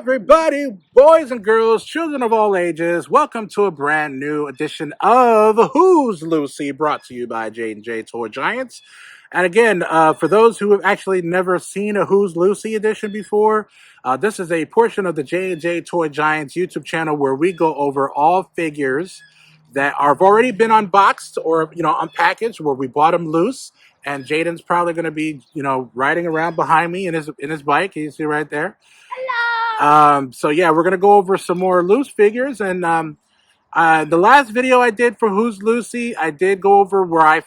everybody, boys and girls, children of all ages. Welcome to a brand new edition of Who's Lucy, brought to you by J&J Toy Giants. And again, for those who have actually never seen a Who's Lucy edition before, this is a portion of the J&J Toy Giants YouTube channel where we go over all figures that have already been unboxed or unpackaged, where we bought them loose. And Jaden's probably going to be riding around behind me in his bike. You see right there. So yeah, we're gonna go over some more loose figures, and the last video I did for Who's Lucy, I did go over where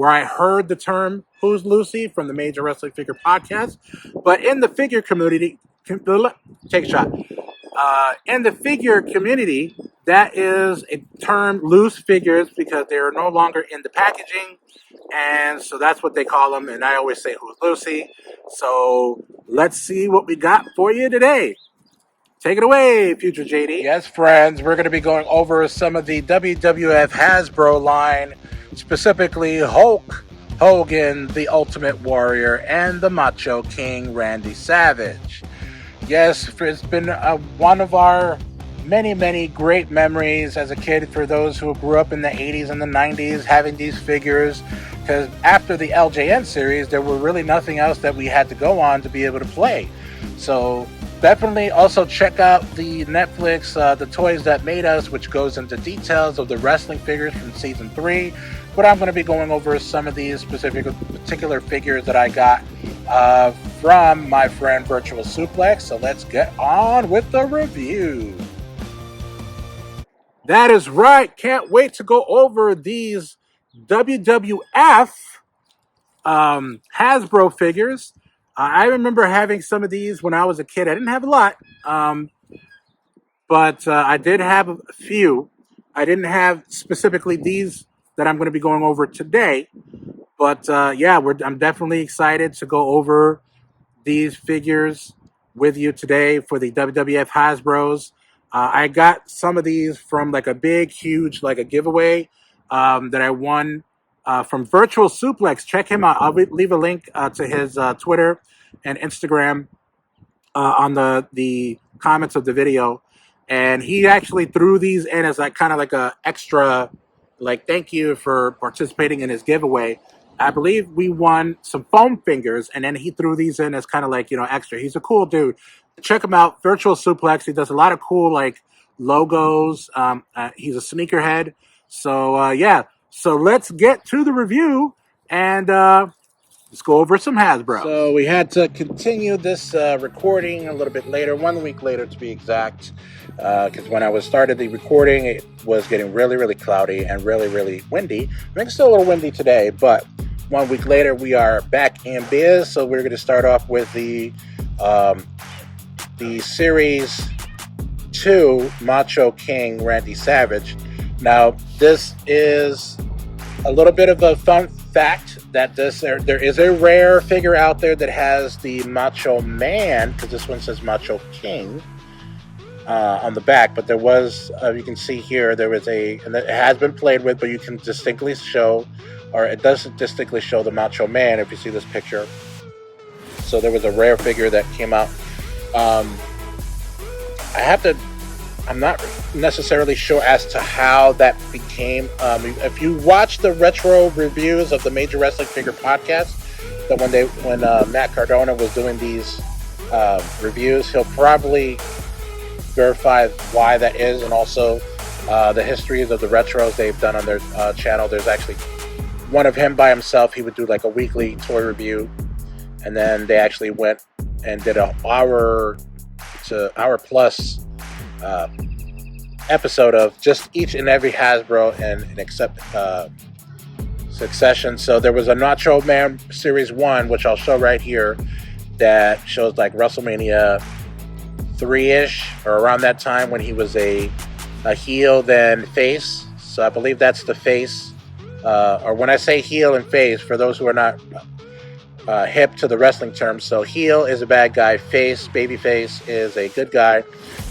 I heard the term Who's Lucy from the Major Wrestling Figure Podcast. But in the figure community, take a shot. In the figure community, that is a term, loose figures, because they are no longer in the packaging, and so that's what they call them. And I always say Who's Lucy. So let's see what we got for you today. Take it away, future JD. Yes, friends, we're going to be going over some of the WWF Hasbro line, specifically Hulk Hogan, the Ultimate Warrior, and the Macho King, Randy Savage. Yes, it's been one of our many, many great memories as a kid for those who grew up in the 80s and the 90s having these figures, because after the LJN series, there were really nothing else that we had to go on to be able to play. So definitely also check out the Netflix, The Toys That Made Us, which goes into details of the wrestling figures from season 3. But I'm going to be going over some of these particular figures that I got from my friend Virtual Suplex. So let's get on with the review. That is right. Can't wait to go over these WWF Hasbro figures. I remember having some of these when I was a kid. I didn't have a lot, but I did have a few. I didn't have specifically these that I'm going to be going over today. But yeah, I'm definitely excited to go over these figures with you today for the WWF Hasbros. I got some of these from like a big, huge, like a giveaway that I won from Virtual Suplex. Check him out. I'll leave a link to his Twitter and Instagram on the comments of the video. And he actually threw these in as like kind of like a extra, like, thank you for participating in his giveaway. I believe we won some foam fingers, and then he threw these in as kind of like, extra. He's a cool dude. Check him out, Virtual Suplex. He does a lot of cool like logos. He's a sneakerhead. So yeah. So let's get to the review and let's go over some Hasbro. So we had to continue this recording a little bit later, 1 week later to be exact, because when I started the recording, it was getting really, really cloudy and really, really windy. I think it's still a little windy today, but 1 week later, we are back in biz. So we're going to start off with the Series 2 Macho King Randy Savage. Now, this is a little bit of a fun fact that there is a rare figure out there that has the Macho Man, because this one says Macho King on the back, but there was, you can see here, there was and it has been played with, but you can distinctly show, or it does distinctly show the Macho Man if you see this picture. So there was a rare figure that came out. I'm not necessarily sure as to how that became. If you watch the retro reviews of the Major Wrestling Figure Podcast, that when Matt Cardona was doing these reviews, he'll probably verify why that is, and also the histories of the retros they've done on their channel. There's actually one of him by himself. He would do like a weekly toy review, and then they actually went and did an hour to hour plus episode of just each and every Hasbro and except succession. So there was a Macho Man Series 1, which I'll show right here, that shows like WrestleMania 3-ish, or around that time, when he was a heel then face. So I believe that's the face, or when I say heel and face, for those who are not hip to the wrestling terms, so heel is a bad guy, face, baby face, is a good guy.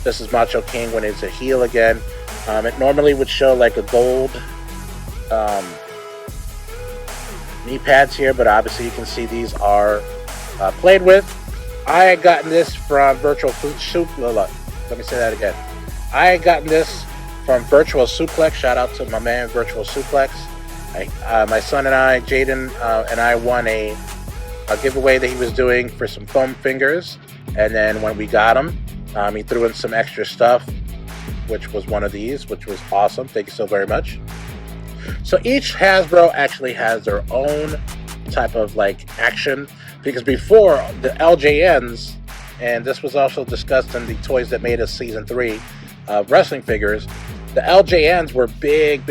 This is Macho King when it's a heel again. It normally would show like a gold knee pads here, but obviously you can see these are played with. I had gotten this from Virtual Food Soup. Let me say that again. I had gotten this from Virtual Suplex. Shout out to my man Virtual Suplex. My son and I, Jaden, and I won a giveaway that he was doing for some foam fingers. And then when we got them, he threw in some extra stuff, which was one of these, which was awesome. Thank you so very much. So each Hasbro actually has their own type of like action, because before the LJNs, and this was also discussed in the Toys That Made Us Season 3 of wrestling figures, the LJNs were big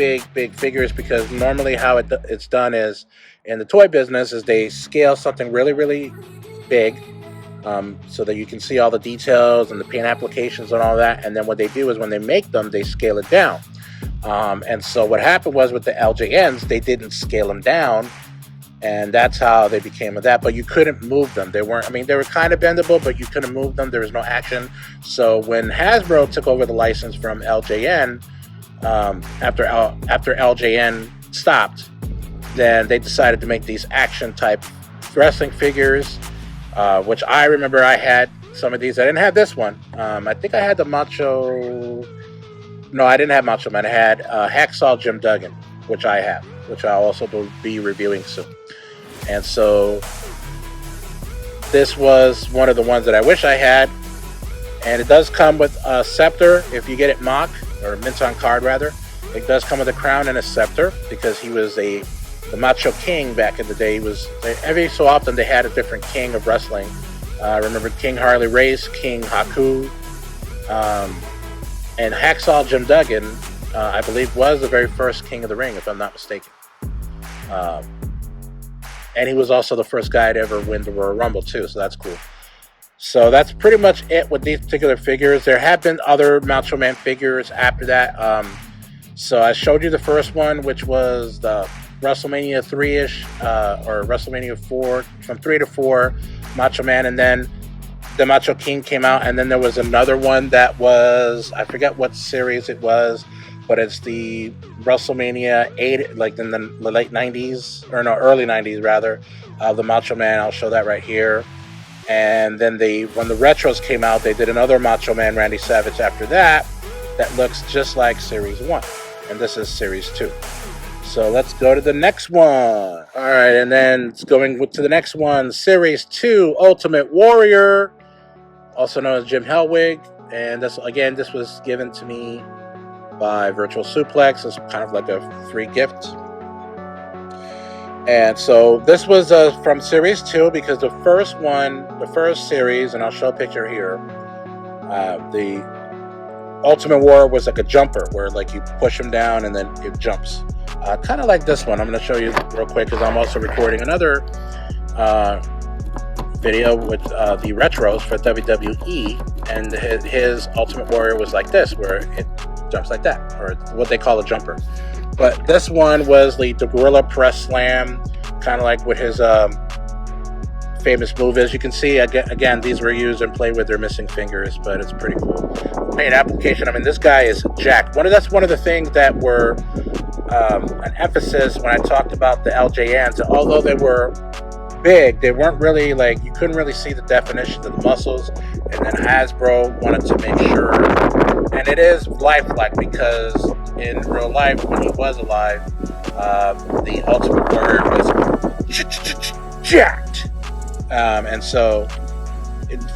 figures, because normally how it's done is, in the toy business, is they scale something really big, so that you can see all the details and the paint applications and all that, and then what they do is when they make them, they scale it down. And so what happened was with the LJNs, they didn't scale them down, and that's how they became that. But you couldn't move them. They were kind of bendable, but you couldn't move them. There was no action. So when Hasbro took over the license from LJN, after LJN stopped, then they decided to make these action type wrestling figures, which I remember I had some of these. I didn't have this one. I think I had the Macho. No, I didn't have Macho Man. I had Hacksaw Jim Duggan, which I have, which I'll also be reviewing soon. And so this was one of the ones that I wish I had. And it does come with a scepter if you get it mock, or mint on card rather. It does come with a crown and a scepter, because he was the Macho King back in the day. Every so often they had a different king of wrestling. I remember King Harley Race, King Haku, and Hacksaw Jim Duggan, I believe, was the very first King of the Ring, if I'm not mistaken. And he was also the first guy to ever win the Royal Rumble too, so that's cool. So that's pretty much it with these particular figures. There have been other Macho Man figures after that. So I showed you the first one, which was the WrestleMania 3-ish, or WrestleMania 4, from 3 to 4, Macho Man, and then the Macho King came out, and then there was another one that was, I forget what series it was, but it's the WrestleMania 8, like in the late 90s, or no, early 90s rather, the Macho Man. I'll show that right here. And then when the retros came out, they did another Macho Man Randy Savage after that looks just like Series 1. And this is Series 2. So let's go to the next one. All right, and then it's going to the next one, Series 2, Ultimate Warrior, also known as Jim Hellwig. And this was given to me by Virtual Suplex. It's kind of like a free gift. And so this was from Series 2, because the first series, and I'll show a picture here, the Ultimate Warrior was like a jumper, where like you push him down and then it jumps. Kind of like this one. I'm going to show you real quick, because I'm also recording another video with the retros for WWE, and his Ultimate Warrior was like this, where it jumps like that, or what they call a jumper. But this one was the Gorilla Press Slam, kind of like what his famous move is. You can see, again, these were used and played with their missing fingers, but it's pretty cool. Paint application, I mean, this guy is jacked. That's one of the things that were an emphasis when I talked about the LJNs. Although they were big, they weren't really, like, you couldn't really see the definition of the muscles. And then Hasbro wanted to make sure, and it is lifelike, because in real life, when he was alive, the Ultimate Warrior was jacked. And so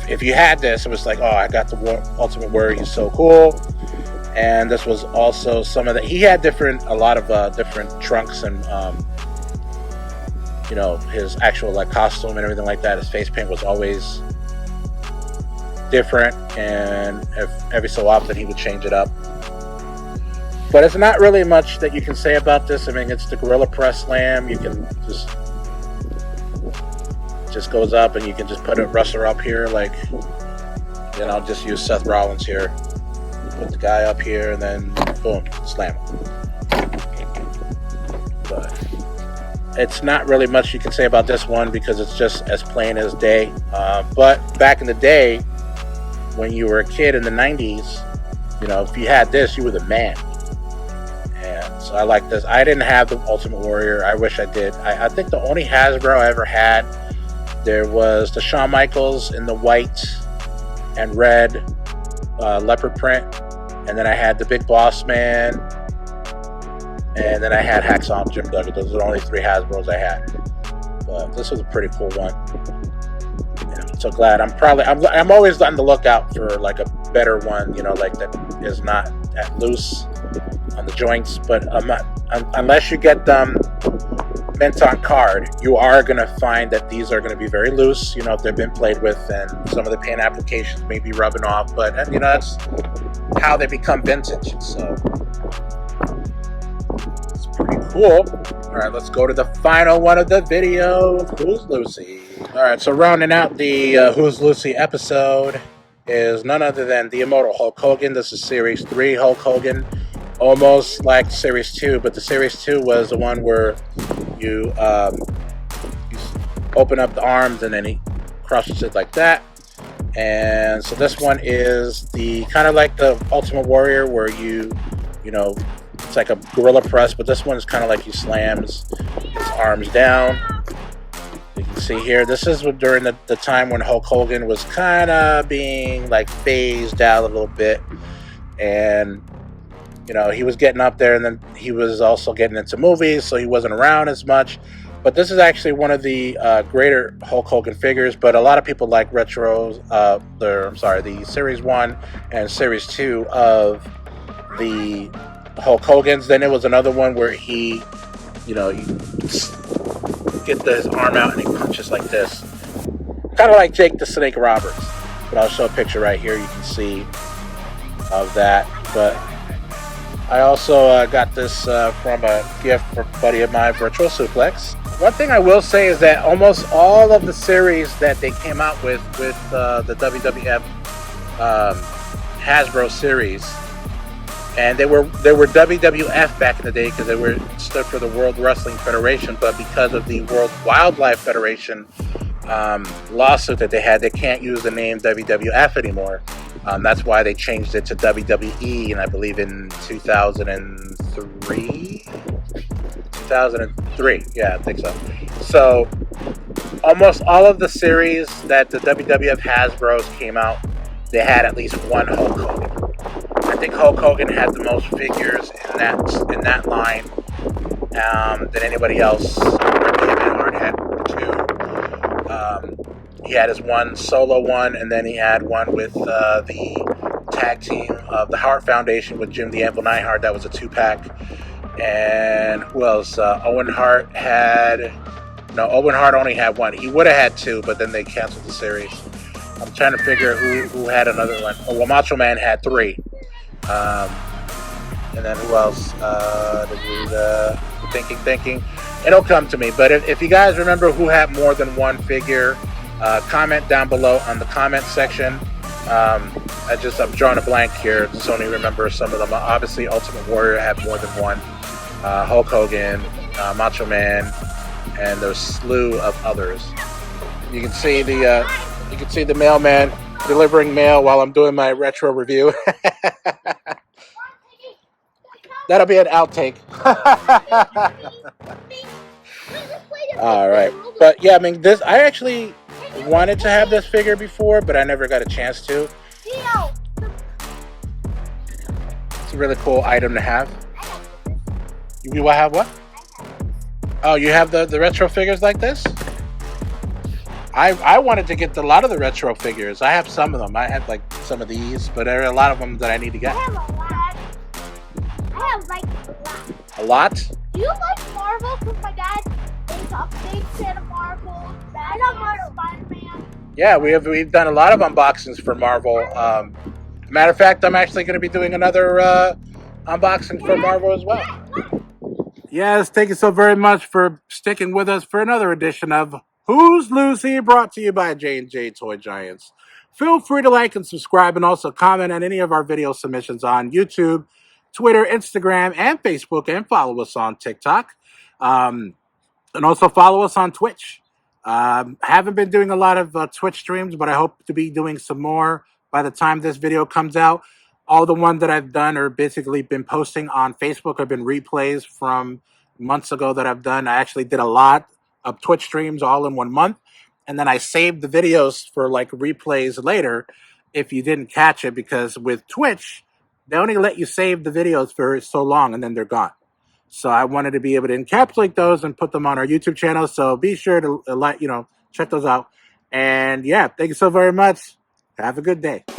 if you had this, it was like, oh, I got the Ultimate Warrior, he's so cool. And this was also some of the, he had a lot of different trunks, and his actual like costume and everything like that. His face paint was always different, and every so often he would change it up. But it's not really much that you can say about this. I mean, it's the Gorilla Press Slam. You can just goes up, and you can just put a wrestler up here, like, I'll just use Seth Rollins here. Put the guy up here, and then boom, slam him. But it's not really much you can say about this one, because it's just as plain as day. But back in the day, when you were a kid in the 90s, if you had this, you were the man. And so I like this. I didn't have the Ultimate Warrior. I wish I did. I think the only Hasbro I ever had There was the Shawn Michaels in the white and red leopard print. And then I had the Big Boss Man. And then I had Hacksaw Jim Duggan. Those are the only 3 Hasbros I had. But this was a pretty cool one. I'm so glad. I'm always on the lookout for like a better one, like that is not that loose on the joints. But unless you get them mint on card, you are going to find that these are going to be very loose. If they've been played with, and some of the paint applications may be rubbing off. But that's how they become vintage. So it's pretty cool. All right, let's go to the final one of the video. Who's Lucy? All right, so rounding out the Who's Lucy episode is none other than the Immortal Hulk Hogan. This is Series 3 Hulk Hogan. Almost like Series 2, but the Series 2 was the one where you open up the arms and then he crushes it like that. And so this one is the kind of like the Ultimate Warrior where it's like a gorilla press, but this one is kind of like he slams his arms down. You can see here, this is during the time when Hulk Hogan was kind of being like phased out a little bit. And he was getting up there, and then he was also getting into movies, so he wasn't around as much. But this is actually one of the greater Hulk Hogan figures, but a lot of people like retros, the Series 1 and Series 2 of the Hulk Hogan's. Then it was another one where he, you get his arm out and he punches like this. Kind of like Jake the Snake Roberts. But I'll show a picture right here, you can see of that. But I also got this from a gift from a buddy of mine, Virtual Suplex. One thing I will say is that almost all of the series that they came out with the WWF Hasbro series, and they were WWF back in the day because they stood for the World Wrestling Federation, but because of the World Wildlife Federation lawsuit that they had, they can't use the name WWF anymore. That's why they changed it to WWE, and I believe in 2003? 2003, yeah, I think so. So, almost all of the series that the WWF Hasbros came out, they had at least one Hulk Hogan. I think Hulk Hogan had the most figures in that line than anybody else. Kevin Hart had 2. He had his one solo one, and then he had one with the tag team of the Hart Foundation with Jim the Anvil Neidhart. That was a 2-pack. And who else? Owen Hart only had one. He would have had 2, but then they canceled the series. I'm trying to figure who had another one. Oh, well, Macho Man had 3. And then who else? Thinking. It'll come to me. But if you guys remember who had more than one figure, comment down below on the comment section. I'm drawing a blank here. Just only remember some of them. Obviously, Ultimate Warrior had more than one. Hulk Hogan, Macho Man, and there's a slew of others. You can see the mailman delivering mail while I'm doing my retro review. That'll be an outtake. All right, but yeah, I mean, I actually wanted to have this figure before, but I never got a chance to. It's a really cool item to have. You have what? Oh, you have the retro figures like this? I wanted to get a lot of the retro figures. I have some of them. I have like some of these, but there are a lot of them that I need to get. I have a lot. I have like a lot. A lot? Do you like Marvel? Because my dad is a big fan of Marvel. I love Marvel Spider-Man. Yeah, we've done a lot of unboxings for Marvel. Matter of fact, I'm actually going to be doing another unboxing for Marvel as well. Yes, thank you so very much for sticking with us for another edition of Who's Lucy, brought to you by J&J Toy Giants. Feel free to like and subscribe, and also comment on any of our video submissions on YouTube, Twitter, Instagram, and Facebook, and follow us on TikTok. And also follow us on Twitch. Haven't been doing a lot of Twitch streams, but I hope to be doing some more by the time this video comes out. All the ones that I've done are basically been posting on Facebook, have been replays from months ago that I've done. I actually did a lot of Twitch streams all in 1 month. and then I saved the videos for like replays later if you didn't catch it, because with Twitch, they only let you save the videos for so long and then they're gone. So I wanted to be able to encapsulate those and put them on our YouTube channel. So be sure to check those out. And yeah, thank you so very much. Have a good day.